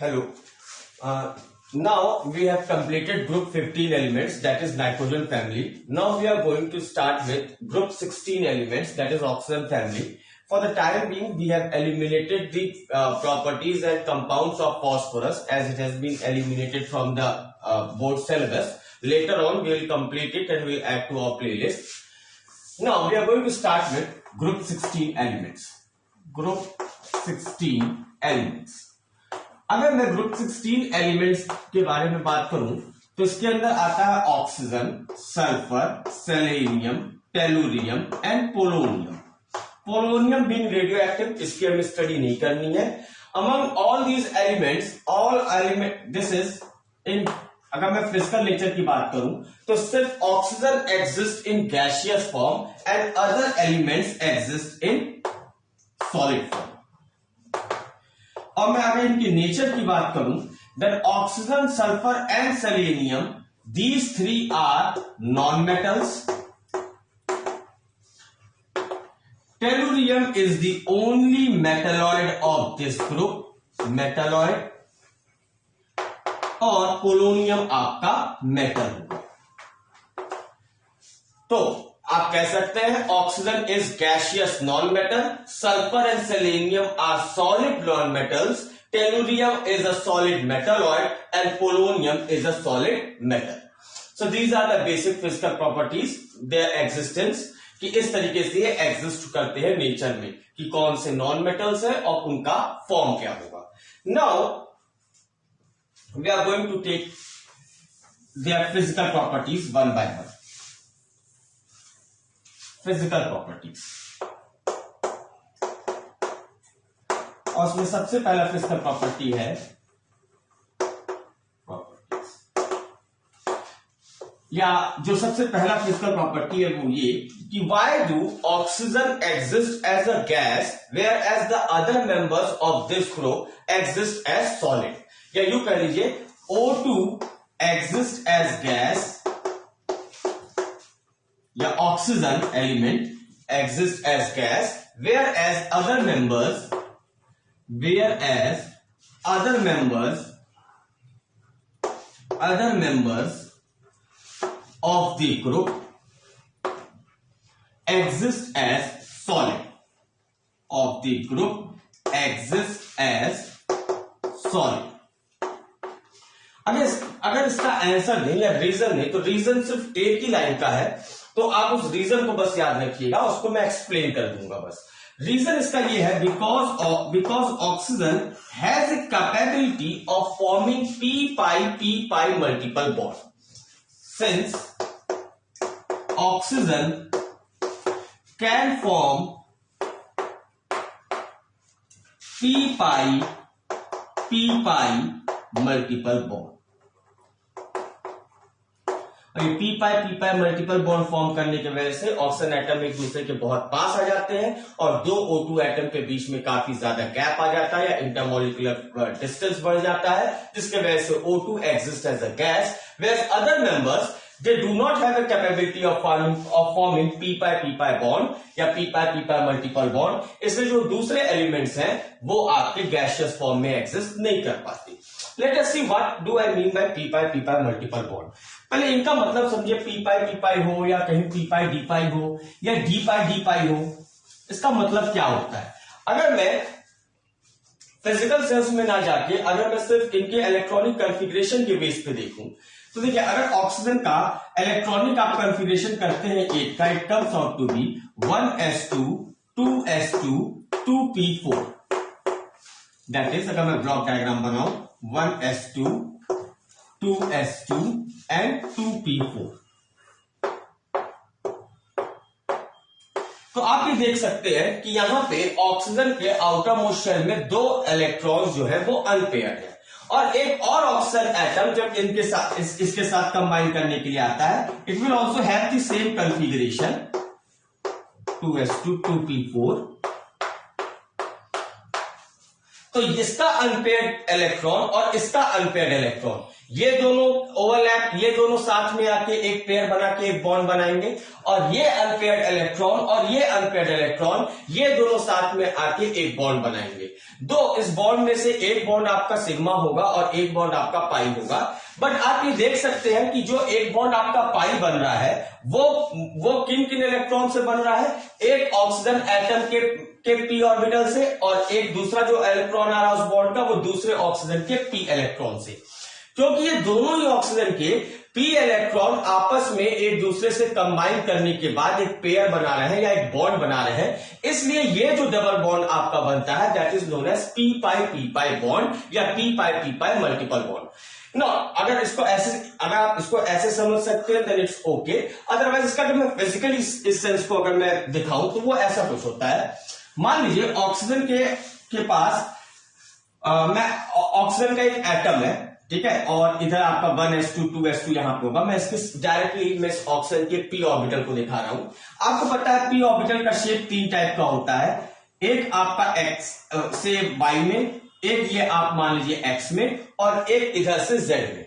Hello. Now we have completed group 15 elements, that is nitrogen family. Now we are going to start with group 16 elements, that is oxygen family. For the time being, we have eliminated the properties and compounds of phosphorus as it has been eliminated from the board syllabus. Later on, we will complete it and we will add to our playlist. Now we are going to start with group 16 elements. Group 16 elements. अगर मैं group 16 elements के बारे में बात करूं तो इसके अंदर आता है oxygen, sulphur, selenium, tellurium and polonium. Polonium being radioactive, इसकी हमें स्टडी नहीं करनी है. Among all these elements, all element this is in, अगर मैं फिजिकल नेचर की बात करूं तो सिर्फ oxygen exist in gaseous form and other elements exist in solid form. और मैं अगर इनकी नेचर की बात करूं, that oxygen, sulphur and selenium, these three are non metals. Tellurium is the only metalloid of this group, metalloid. और polonium आपका metal होगा. तो आप कह सकते हैं oxygen is gaseous non metal, sulphur and selenium are solid non metals, tellurium is a solid metalloid and polonium is a solid metal. So these are the basic physical properties, their existence, कि इस तरीके से ये exist करते हैं nature में, कि कौन से नॉन मेटल्स है और उनका फॉर्म क्या होगा. Now we are going to take their physical properties one by one. Physical properties, और उसमें सबसे पहला फिजिकल प्रॉपर्टी है प्रॉपर्टीज, या जो सबसे पहला फिजिकल प्रॉपर्टी है वो ये कि why do oxygen exist as a gas whereas the other members of this group exist as solid. या यूं कह लीजिए O2 एग्जिस्ट एज गैस, या oxygen element exist as gas whereas other members of the group exist as solid, अगर इसका answer नहीं या reason नहीं, तो रीजन सिर्फ एक ही लाइन का है, तो आप उस रीजन को बस याद रखिएगा, उसको मैं एक्सप्लेन कर दूंगा बस. रीजन इसका ये है, because oxygen has a capability of forming p pi multiple bond. Since oxygen can form p pi multiple bond. P pi multiple bond form करने की वजह से ऑक्सीजन एटम एक दूसरे के बहुत पास आ जाते हैं और दो O2 एटम के बीच में काफी ज्यादा गैप आ जाता है या इंटरमोलिकुलर डिस्टेंस बढ़ जाता है, जिसके वजह से O2 exist as a gas, whereas other members they do not have a capability of forming p pi bond या p pi multiple bond. इसलिए जो दूसरे एलिमेंट्स हैं वो आपके गैसियस फॉर्म में एग्जिस्ट नहीं कर पाते. Let us see what do I mean by p pi multiple bond. पहले इनका मतलब समझिए, p pi हो या कहीं p pi d pi हो या d pi हो, इसका मतलब क्या होता है. अगर मैं फिजिकल सेंस में ना जाके अगर मैं सिर्फ इनके इलेक्ट्रॉनिक कॉन्फ़िगरेशन के बेस पे देखूं, तो देखिए अगर ऑक्सीजन का इलेक्ट्रॉनिक आप कॉन्फ़िगरेशन करते हैं 8 का, it comes out to be 1s2 2s2 2p4. That is, अगर मैं ब्लॉक डायग्राम बनाऊं, 1s2 2s2 एंड 2p4. तो आप ये देख सकते हैं कि यहां पे ऑक्सीजन के आउटर मोस्ट शेल में दो इलेक्ट्रॉन्स जो है वो अनपेयर्ड है, और एक और ऑक्सीजन एटम जब इनके साथ इसके साथ कंबाइन करने के लिए आता है, it will also have the same configuration 2s2 2p4. तो इसका अनपेयर्ड इलेक्ट्रॉन और इसका अनपेयर्ड इलेक्ट्रॉन, ये दोनों ओवरलैप, ये दोनों साथ में आके एक पेयर बना के एक बॉन्ड बनाएंगे, और ये अनपेयर्ड इलेक्ट्रॉन और ये अनपेयर्ड इलेक्ट्रॉन ये दोनों साथ में आके एक बॉन्ड बनाएंगे। दो इस बॉन्ड में से एक बॉन्ड आपका सिग्मा होगा और एक बॉन्ड आपका पाई होगा। बट आप ये देख सकते हैं कि जो एक बॉन्ड आपका पाई बन रहा है वो किन किन इलेक्ट्रॉन से बन रहा है, एक ऑक्सीजन एटम के पी ऑर्बिटल से, और एक दूसरा जो इलेक्ट्रॉन आ रहा है उस बॉन्ड का वो दूसरे ऑक्सीजन के पी इलेक्ट्रॉन से। क्योंकि ये दोनों ही ऑक्सीजन के पी इलेक्ट्रॉन आपस में एक दूसरे से कंबाइन करने के बाद एक पेयर बना रहे हैं या एक बॉन्ड बना रहे हैं, इसलिए ये जो डबल बॉन्ड आपका बनता है that is known as P pi bond या P pi multiple bond. No, अगर आप इसको ऐसे समझ सकते हैं देन इट्स ओके। अदरवाइज इसका जब मैं फिजिकली इस सेंस को अगर मैं दिखाऊं तो वो ऐसा कुछ होता है। मान लीजिए ऑक्सीजन के पास मैं ऑक्सीजन का एक एटम है, ठीक है, और इधर आपका 1s2 2s2 यहां पे होगा। मैं इसके डायरेक्टली मैं इस ऑक्सीजन के पी ऑर्बिटल को दिखा रहा हूं। आपको पता है पी ऑर्बिटल का शेप 3 टाइप का होता है, एक आपका एक्स से वाई में, एक ये आप मान लीजिए एक्स में, और एक इधर से जेड में।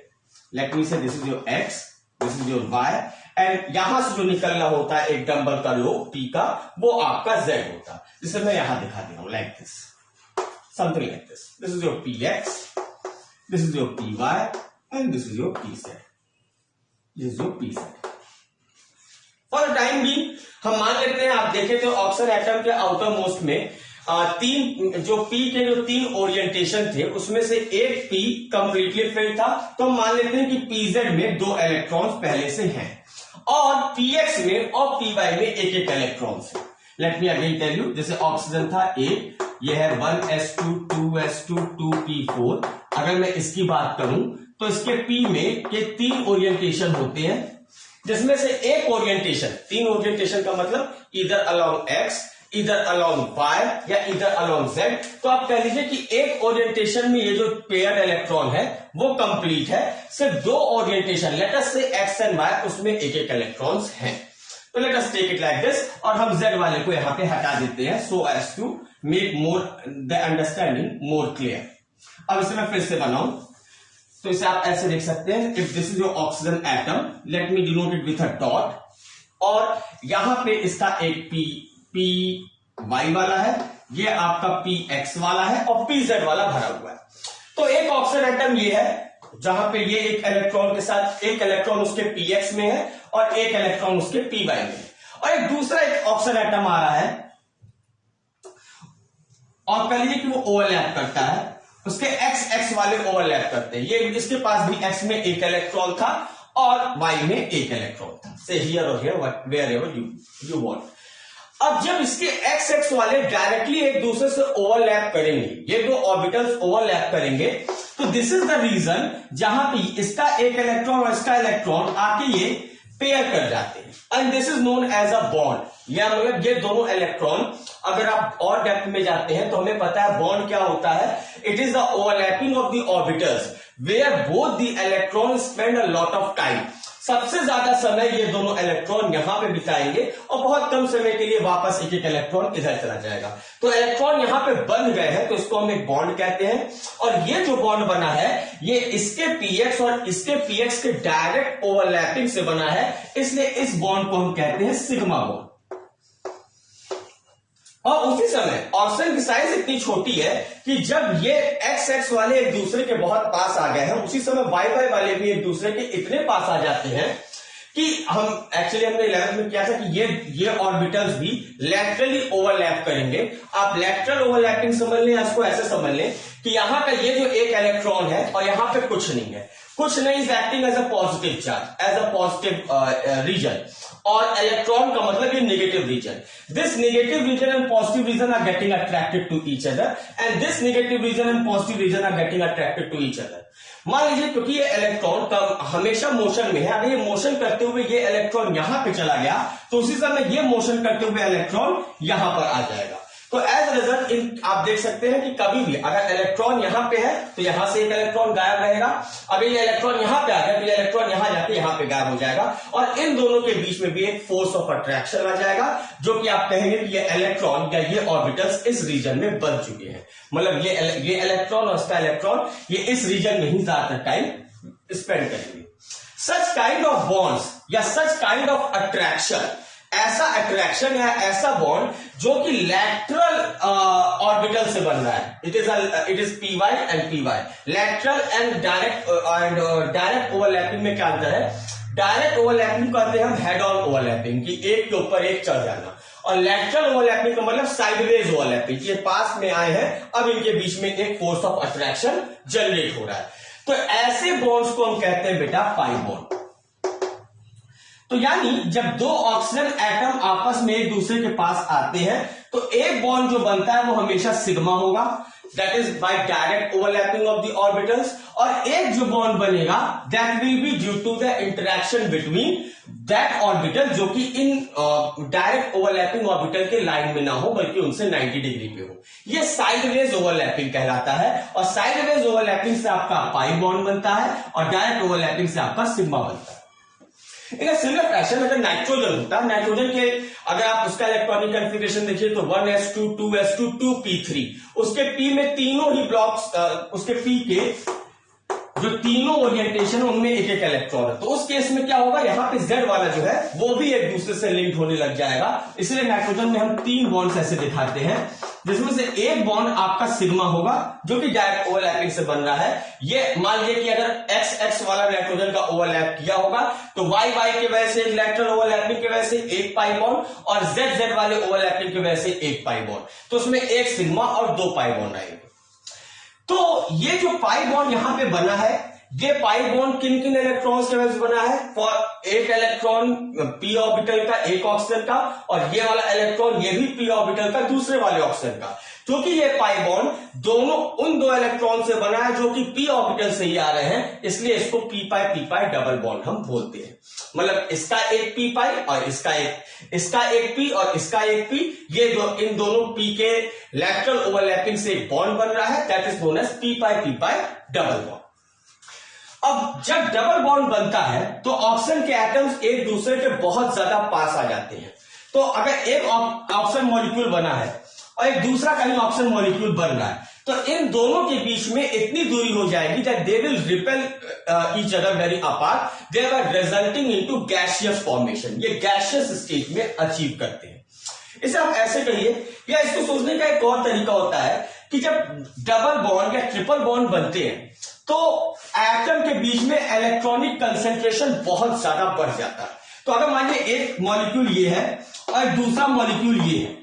Let me say this is your X, this is your Y, and यहां से जो निकल रहा होता है एक डंबल का लो पी का, वो आपका जेड होता है, जिसे मैं यहां दिखा दे रहा हूं like this, something like this. This is your P x, this is your py and this is your pz, this is your pz। For the time भी हम मान लेते हैं, आप देखें तो ऑक्सीजन एटम के आउटर मोस्ट में तीन जो पी के जो 3 ओरिएंटेशन थे उसमें से एक पी कंप्लीटली फिल्ड था, तो हम मान लेते हैं कि पीजेड में 2 इलेक्ट्रॉन्स पहले से हैं, और पीएक्स में और पीवाई में एक इलेक्ट्रॉन्स है। Let me again tell you, जैसे ऑक्सीजन था एक, ये है 1s2 2s2 2p4। अगर मैं इसकी बात करूं तो इसके पी में के 3 ओरिएंटेशन होते हैं, जिसमें से एक ओरिएंटेशन, 3 ओरिएंटेशन का मतलब इधर अलोंग एक्स, इधर अलोंग वाई या इधर अलोंग जेड। तो आप कह लीजिए कि एक ओरिएंटेशन में ये जो पेयर इलेक्ट्रॉन है वो कंप्लीट है, सिर्फ 2 ओरिएंटेशन लेट अस से एक्स एंड वाई उसमें एक इलेक्ट्रॉन्स हैं। तो let us take it like this, और हम जेड वाले को यहां पे हटा देते हैं so as to make more the understanding more clear. अब इसे मैं फिर से बनाऊं तो इसे आप ऐसे देख सकते हैं, if this is your oxygen atom, let me denote it with a dot, और यहां पे इसका एक पी वाई वाला है, ये आपका पी एक्स वाला है, और पी जेड वाला भरा हुआ है। तो एक ऑक्सीजन एटम ये है जहां पे ये एक इलेक्ट्रॉन के साथ, एक इलेक्ट्रॉन उसके पी एक्स में है और एक इलेक्ट्रॉन उसके पी वाई में है, और एक दूसरा एक ऑक्सीजन एटम आ रहा है और कह लीजिए कि वो ओवरलैप करता है, उसके एक्स एक्स वाले ओवरलैप करते हैं। ये इसके पास भी एक्स में एक इलेक्ट्रॉन था और वाई में एक इलेक्ट्रॉन था, से हियर और here wherever you want. अब जब इसके एक्स एक्स वाले डायरेक्टली एक दूसरे से ओवरलैप करेंगे, ये 2 ऑर्बिटल्स ओवरलैप करेंगे, तो दिस इज द रीजन जहां पे इसका एक इलेक्ट्रॉन और इसका इलेक्ट्रॉन आके ये पेयर कर जाते हैं, and this is known as a bond. या मतलब ये दोनों इलेक्ट्रॉन, अगर आप और डेप्थ में जाते हैं तो हमें पता है बॉन्ड क्या होता है, it is the overlapping of the orbitals where both the electron spend a lot of time. सबसे ज्यादा समय ये दोनों इलेक्ट्रॉन यहां पे बिताएंगे और बहुत कम समय के लिए वापस एक एक इलेक्ट्रॉन इधर चला जाएगा। तो इलेक्ट्रॉन यहां पे बन गए हैं तो इसको हम एक बॉन्ड कहते हैं, और ये जो बॉन्ड बना है ये इसके पीएक्स और इसके पीएक्स के डायरेक्ट ओवरलैपिंग से बना है, इसलिए इस बॉन्ड को हम कहते हैं सिग्मा बॉन्ड। और उसी समय ऑक्सीजन की साइज इतनी छोटी है कि जब ये एक्स एक्स वाले एक दूसरे के बहुत पास आ गए हैं, उसी समय वाई वाई वाले भी एक दूसरे के इतने पास आ जाते हैं कि हमने 11th में किया था कि ये ऑर्बिटल्स भी लैटरली ओवरलैप करेंगे। आप लैटरल ओवरलैपिंग समझ लें, इसको ऐसे समझ लें कि यहां का ये जो एक इलेक्ट्रॉन है और यहां पे कुछ नहीं है, कुछ नहीं, is acting as a positive charge, as a positive region, और इलेक्ट्रॉन का मतलब ये negative region. This negative region and positive region are getting attracted to each other, and this negative region and positive region are getting attracted to each other. मान लीजिए क्योंकि ये electron का हमेशा मोशन में है, अगर ये मोशन करते हुए ये इलेक्ट्रॉन यहां पे चला गया तो उसी समय ये मोशन करते हुए इलेक्ट्रॉन यहां पर आ जाएगा। तो एज रिजल्ट आप देख सकते हैं कि कभी भी अगर इलेक्ट्रॉन यहां पे है तो यहां से एक इलेक्ट्रॉन गायब रहेगा, अगर ये इलेक्ट्रॉन यहां पे आ गया तो ये इलेक्ट्रॉन यहां जाके यहां पे गायब हो जाएगा, और इन दोनों के बीच में भी एक फोर्स ऑफ अट्रैक्शन आ जाएगा, जो कि आप कहेंगे कि ये इलेक्ट्रॉन या ये ऑर्बिटल्स इस रीजन में बन चुके हैं। मतलब ये इलेक्ट्रॉन और इसका इलेक्ट्रॉन ये इस रीजन में ही ज्यादातर टाइम स्पेंड करेंगे। सच काइंड ऑफ बॉन्ड्स या सच काइंड ऑफ अट्रैक्शन, ऐसा अट्रैक्शन है, ऐसा बॉन्ड जो कि लैटरल ऑर्बिटल से बन रहा है। It is P Y and P Y, lateral and direct overlapping में क्या अंतर है? डायरेक्ट ओवरलैपिंग करते हैं हम हेड ऑन ओवरलैपिंग की, एक के ऊपर एक चढ़ जाना, और लैटरल ओवरलैपिंग का मतलब साइडवेज ओवरलैपिंग, ये पास में आए हैं, अब इनके बीच में एक फोर्स ऑफ अट्रैक्शन जनरेट हो रहा है। तो ऐसे बॉन्ड्स को हम कहते हैं बेटा पाई बॉन्ड। तो यानी जब दो ऑक्सीजन एटम आपस में एक दूसरे के पास आते हैं तो एक बॉन्ड जो बनता है वो हमेशा सिग्मा होगा, that is by direct overlapping of the orbitals, और एक जो बॉन्ड बनेगा that will be due to the interaction between that orbital, जो कि इन डायरेक्ट ओवरलैपिंग ऑर्बिटल के लाइन में ना हो बल्कि उनसे 90 डिग्री पे हो। ये साइडवेज ओवरलैपिंग कहलाता है, और साइडवेज ओवरलैपिंग से आपका पाई बॉन्ड बनता है और डायरेक्ट ओवरलैपिंग से आपका सिग्मा बनता है। एक सिमिलर फैशन अगर नाइट्रोजन होता है, नाइट्रोजन के अगर आप उसका इलेक्ट्रॉनिक कॉन्फ़िगरेशन देखिए तो 1s2 2s2 2p3, उसके p में तीनों ही ब्लॉक्स, उसके p के जो तीनों ओरिएंटेशन उनमें एक एक इलेक्ट्रॉन है। तो उस केस में क्या होगा, यहाँ पे Z वाला जो है वो भी एक दूसरे से लिंक होने लग जाएगा। इसलिए नाइट्रोजन में हम 3 बॉन्ड्स ऐसे दिखाते हैं, जिसमें से एक बॉन्ड आपका सिग्मा होगा जो कि डायरेक्ट ओवरलैपिंग से बन रहा है। ये मान लीजिए कि अगर XX वाला नाइट्रोजन का ओवरलैप किया होगा तो YY की वजह से एक लैटरल ओवरलैपिंग की वजह से एक पाई बॉन्ड, और ZZ वाले ओवरलैपिंग की वजह से एक पाई बॉन्ड, तो उसमें एक सिग्मा और 2 पाई बॉन्ड आएंगे। तो ये जो पाई बॉन्ड यहां पे बना है, ये पाई बॉन्ड किन किन इलेक्ट्रॉन्स के वजह से बना है? फॉर एक इलेक्ट्रॉन p ऑर्बिटल का, एक ऑक्सीजन का, और ये वाला इलेक्ट्रॉन ये भी p ऑर्बिटल का दूसरे वाले ऑक्सीजन का। क्योंकि ये पाई बॉन्ड दोनों उन 2 इलेक्ट्रॉन से बना है जो कि p ऑर्बिटल से ही आ रहे हैं, इसलिए इसको p पाई डबल बॉन्ड हम बोलते हैं। मतलब इसका एक p पाई और इसका एक p और इसका एक p, ये इन दोनों p के लैटरल ओवरलैपिंग से एक बॉन्ड बन रहा है, that is known as p pi double bond. अब जब डबल बॉन्ड बनता है तो ऑक्सीजन के एटम्स एक दूसरे के बहुत ज्यादा पास आ जाते हैं। तो अगर एक ऑक्सीजन मॉलिक्यूल बना है और एक दूसरा कहीं ऑक्सीजन मॉलिक्यूल बन रहा है तो इन दोनों के बीच में इतनी दूरी हो जाएगी that they will repel each other very apart, thereby resulting into gaseous formation. ये गैसियस स्टेट में अचीव करते हैं। इसे आप ऐसे कहिए, या इसको सोचने का एक और तरीका होता है कि जब डबल बॉन्ड या ट्रिपल बॉन्ड बनते हैं तो एटम के बीच में इलेक्ट्रॉनिक कंसंट्रेशन बहुत ज्यादा बढ़ जाता है। तो अगर मान लीजिए एक मॉलिक्यूल ये है और दूसरा मॉलिक्यूल ये है,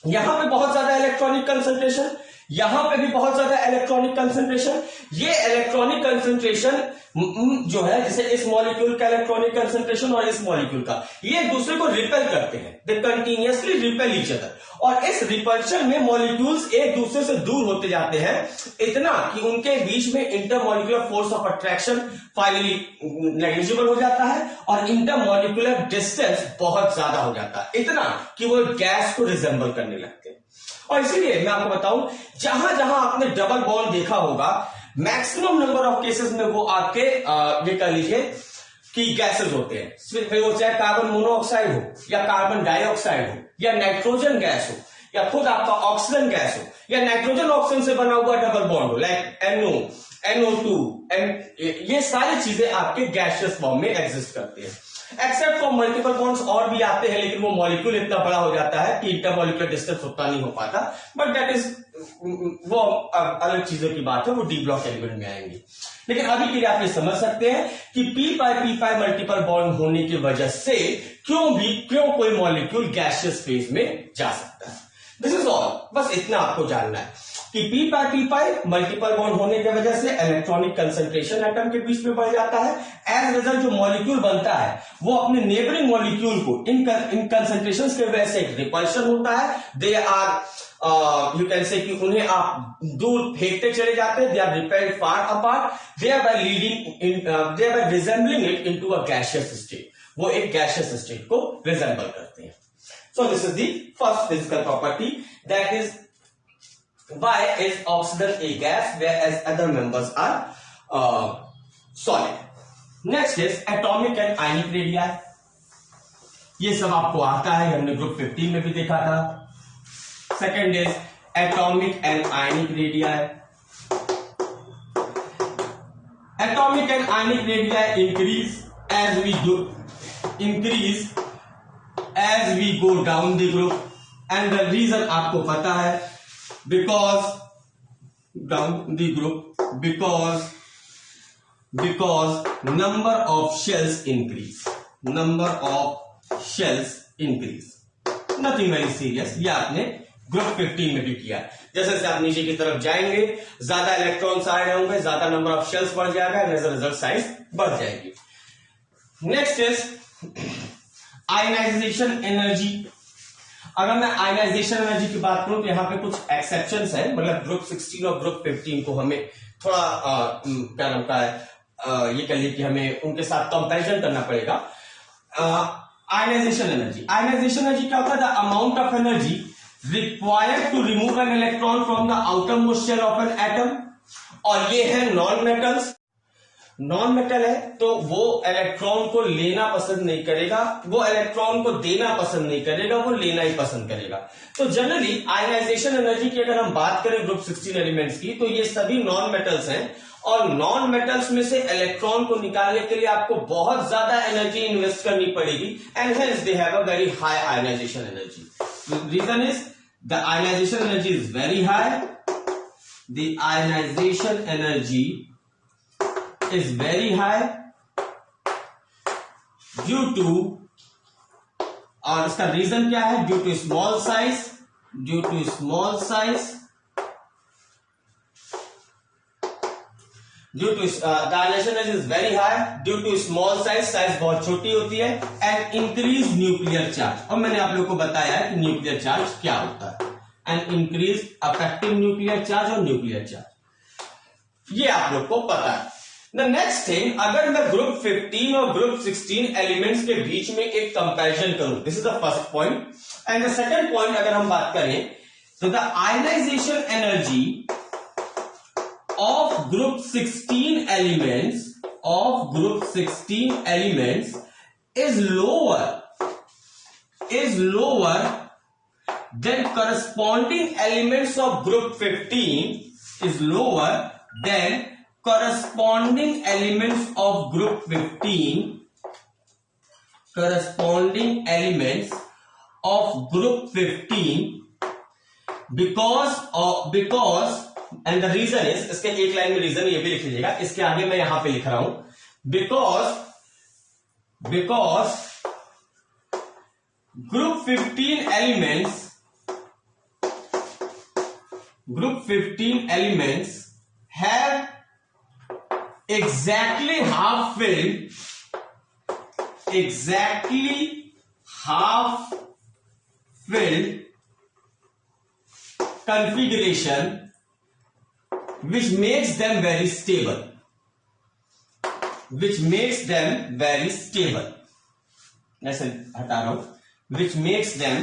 यहां पे बहुत ज्यादा इलेक्ट्रॉनिक कंसंट्रेशन, यहां पे भी बहुत ज्यादा इलेक्ट्रॉनिक कंसंट्रेशन। ये इलेक्ट्रॉनिक कंसंट्रेशन जो है, जैसे इस मॉलिक्यूल का इलेक्ट्रॉनिक कंसंट्रेशन और इस मॉलिक्यूल का, ये एक दूसरे को रिपेल करते हैं, दे कंटिन्यूअसली रिपेल ईच अदर, और इस रिपल्शन में मॉलिक्यूल्स एक दूसरे से दूर होते जाते हैं इतना कि उनके बीच में intermolecular force of attraction finally negligible हो जाता है और इंटरमॉलिक्यूलर डिस्टेंस बहुत ज्यादा हो जाता है, इतना कि वो गैस को रिजेंबल करने लगते हैं। और इसीलिए मैं आपको बताऊं, जहां जहां आपने डबल बॉन्ड देखा होगा, मैक्सिमम नंबर ऑफ केसेस में वो आपके ये कह लीजिए कि गैसेस होते हैं, फिर वो चाहे कार्बन मोनोऑक्साइड हो या कार्बन डाइऑक्साइड हो या नाइट्रोजन गैस हो या खुद आपका ऑक्सीजन गैस हो या नाइट्रोजन ऑक्सीजन से बना हुआ डबल बॉन्ड हो, लाइक NO, NO2, ये सारी चीजें आपके गैसियस फॉर्म में एग्जिस्ट करती है। एक्सेप्ट फॉर मल्टीपल बॉन्ड्स और भी आते हैं, लेकिन वो मॉलिक्यूल इतना बड़ा हो जाता है कि इंटरमॉलिक्यूलर डिस्टेंस उतना नहीं हो पाता, बट दैट इज वो अलग चीजों की बात है, वो डी ब्लॉक एलिमेंट में आएंगे। लेकिन अभी के लिए आप ये समझ सकते हैं कि p पाई मल्टीपल बॉन्ड होने की वजह से क्यों कोई मॉलिक्यूल गैसियस फेज में जा सकता है। दिस इज ऑल, बस इतना आपको जानना है कि p पाई मल्टीपल बॉन्ड होने की वजह से इलेक्ट्रॉनिक कंसंट्रेशन एटम के बीच में बढ़ जाता है। एज रिजल्ट जो मॉलिक्यूल बनता है वो अपने नेबरिंग मॉलिक्यूल को इन कंसंट्रेशंस की वजह से एक रिपल्शन होता है, they are you can say कि उन्हें आप दूर फेंकते चले जाते हैं, they are repelled far apart, thereby resembling it into a gaseous state, वो एक gaseous state को resemble करते हैं। So this is the first physical property, that is why is oxygen a gas whereas other members are solid. Next is atomic and ionic radii. ये सब आपको आता है, हमने ग्रुप 15 में भी देखा था। Second is atomic and ionic radii. atomic and ionic radii increase as we go down the group, and the reason आपको पता है, because down the group, because number of shells increase, nothing very serious. ये आपने group 15 में भी किया. जैसे जैसे आप नीचे की तरफ जाएंगे, ज्यादा इलेक्ट्रॉन्स आ रहे होंगे, ज्यादा नंबर ऑफ शेल्स बढ़ जाएगा, एज अ रिजल्ट साइज बढ़ जाएगी. Next is ionization energy. अगर मैं आयनाइजेशन एनर्जी की बात करूं तो यहां पे कुछ एक्सेप्शंस है, मतलब ग्रुप 16 और ग्रुप 15 को हमें थोड़ा क्या नाम का है, ये कह लीजिए कि हमें उनके साथ कंपैरिजन करना पड़ेगा. आयनाइजेशन एनर्जी क्या होता है? The amount of energy required to remove an electron from the outermost shell of an atom. और ये है नॉन मेटल है, तो वो इलेक्ट्रॉन को लेना पसंद नहीं करेगा, वो इलेक्ट्रॉन को देना पसंद नहीं करेगा, वो लेना ही पसंद करेगा. तो जनरली आयनाइजेशन एनर्जी की अगर हम बात करें ग्रुप 16 एलिमेंट्स की, तो ये सभी नॉन मेटल्स हैं, और नॉन मेटल्स में से इलेक्ट्रॉन को निकालने के लिए आपको बहुत ज्यादा एनर्जी इन्वेस्ट करनी पड़ेगी, and hence they have a very high ionization energy. Reason is the ionization energy is very high. The ionization energy is very high due to, और इसका रीजन क्या है? Due to small size, dilation is very high due to small size बहुत छोटी होती है, and increase nuclear charge. और मैंने आप लोग को बताया है कि न्यूक्लियर चार्ज क्या होता है, and increase affective nuclear charge और न्यूक्लियर चार्ज, ये आप लोग को पता है. द नेक्स्ट थिंग, अगर मैं ग्रुप 15 और ग्रुप 16 एलिमेंट्स के बीच में एक कंपैरिजन करूं, this is the first point. And the second point अगर हम बात करें, तो the ionization energy of group 16 elements is lower than corresponding elements of group 15, is lower than corresponding elements of group 15, because and the reason is, इसके एक line में reason ये भी लिख लीजिएगा, इसके आगे मैं यहां पे लिख रहा हूं, because group 15 elements have exactly half filled configuration, which makes them very stable. ऐसे हटा रहा हूं, which makes them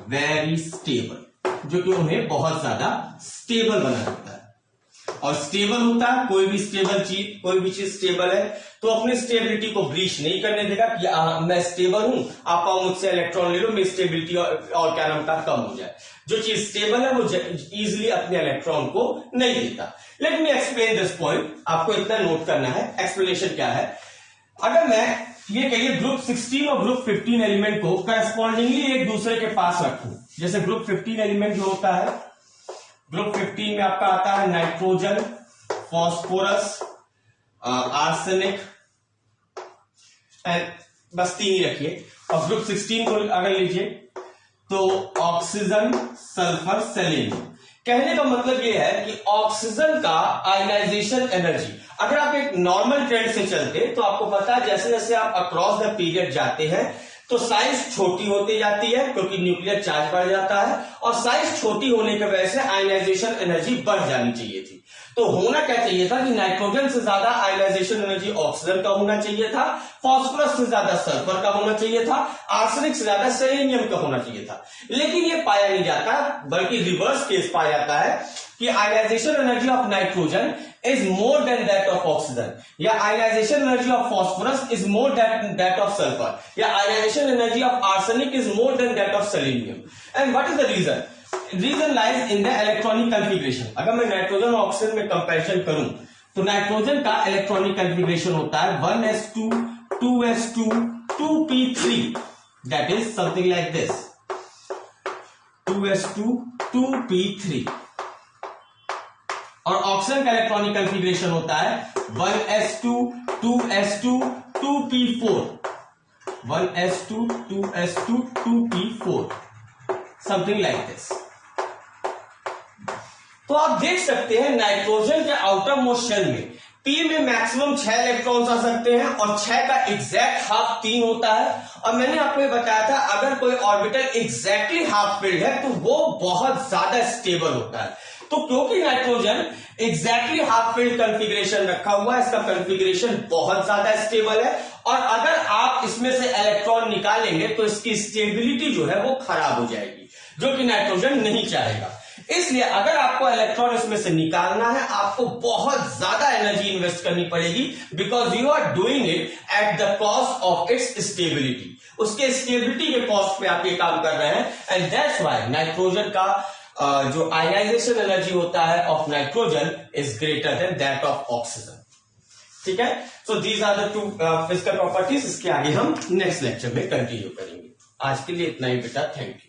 very stable, जो कि उन्हें बहुत ज्यादा स्टेबल बना देता है. और स्टेबल होता है, कोई भी चीज स्टेबल है तो अपनी स्टेबिलिटी को ब्रीच नहीं करने देगा कि मैं स्टेबल हूं, आप आओ मुझसे इलेक्ट्रॉन ले लो, मेरी स्टेबिलिटी और क्या नाम का कम हो जाए. जो चीज स्टेबल है वो इजिली अपने इलेक्ट्रॉन को नहीं देता. Let me explain this point, आपको इतना नोट करना है. एक्सप्लेनेशन क्या है? अगर मैं ये कहिए ग्रुप 16 और ग्रुप 15 एलिमेंट को करस्पॉन्डिंगली एक दूसरे के पास रखूं, जैसे ग्रुप 15 एलिमेंट जो होता है, ग्रुप 15 में आपका आता है नाइट्रोजन, फॉस्फोरस, आर्सेनिक, एंड बस 3 ही रखिए. और ग्रुप 16 को अगर लीजिए तो ऑक्सीजन, सल्फर, सेलेनियम. कहने का मतलब यह है कि ऑक्सीजन का आयनाइजेशन एनर्जी, अगर आप एक नॉर्मल ट्रेंड से चलते तो आपको पता है जैसे जैसे आप अक्रॉस द पीरियड जाते हैं तो साइज छोटी होती जाती है, क्योंकि न्यूक्लियर चार्ज बढ़ जाता है, और साइज छोटी होने की वजह से आयनाइजेशन एनर्जी बढ़ जानी चाहिए थी. तो होना क्या चाहिए था कि नाइट्रोजन से ज्यादा आयनाइजेशन एनर्जी ऑक्सीजन का होना चाहिए था, फॉस्फोरस से ज्यादा सल्फर का होना चाहिए था, आर्सेनिक से ज्यादा सेलेनियम का होना चाहिए था. लेकिन ये पाया नहीं जाता, बल्कि रिवर्स केस पाया जाता है. कि ionisation energy of nitrogen is more than that of oxygen, या ionisation energy of phosphorus is more than that of sulphur, या ionisation energy of arsenic is more than that of selenium. And what is the reason? Reason lies in the electronic configuration. अगर मैं nitrogen और oxygen में comparison करूं तो nitrogen का electronic configuration होता है 1s2 2s2 2p3, that is something like this 2s2 2p3. और ऑक्सीजन का इलेक्ट्रॉनिक कॉन्फ़िगरेशन होता है 1s2 2s2 2p4, 1s2 2s2 2p4, something like this. तो आप देख सकते हैं नाइट्रोजन के आउटर मोस्ट शेल में P में मैक्सिमम 6 इलेक्ट्रॉन्स आ सकते हैं और 6 का एग्जैक्ट हाफ 3 होता है. और मैंने आपको ये बताया था अगर कोई ऑर्बिटल एग्जैक्टली हाफ फिल्ड है तो वो बहुत ज्यादा स्टेबल होता है. तो क्योंकि nitrogen exactly half field configuration रखा हुआ है, इसका कॉन्फ़िगरेशन बहुत ज्यादा स्टेबल है और अगर आप इसमें से इलेक्ट्रॉन निकालेंगे तो इसकी स्टेबिलिटी जो है वो खराब हो जाएगी, जो कि नाइट्रोजन नहीं चाहेगा. इसलिए अगर आपको इलेक्ट्रॉन इसमें से निकालना है आपको बहुत ज्यादा एनर्जी इन्वेस्ट करनी पड़ेगी, because you are doing it at the cost of its stability. उसके स्टेबिलिटी के कॉस्ट पे आप ये काम कर रहे हैं. एंड दैट्स व्हाई नाइट्रोजन का जो आयनाइजेशन एनर्जी होता है of nitrogen is greater than that of oxygen. ठीक है. So these are the 2 physical properties. इसके आगे हम नेक्स्ट लेक्चर में कंटिन्यू करेंगे. आज के लिए इतना ही बेटा. Thank you.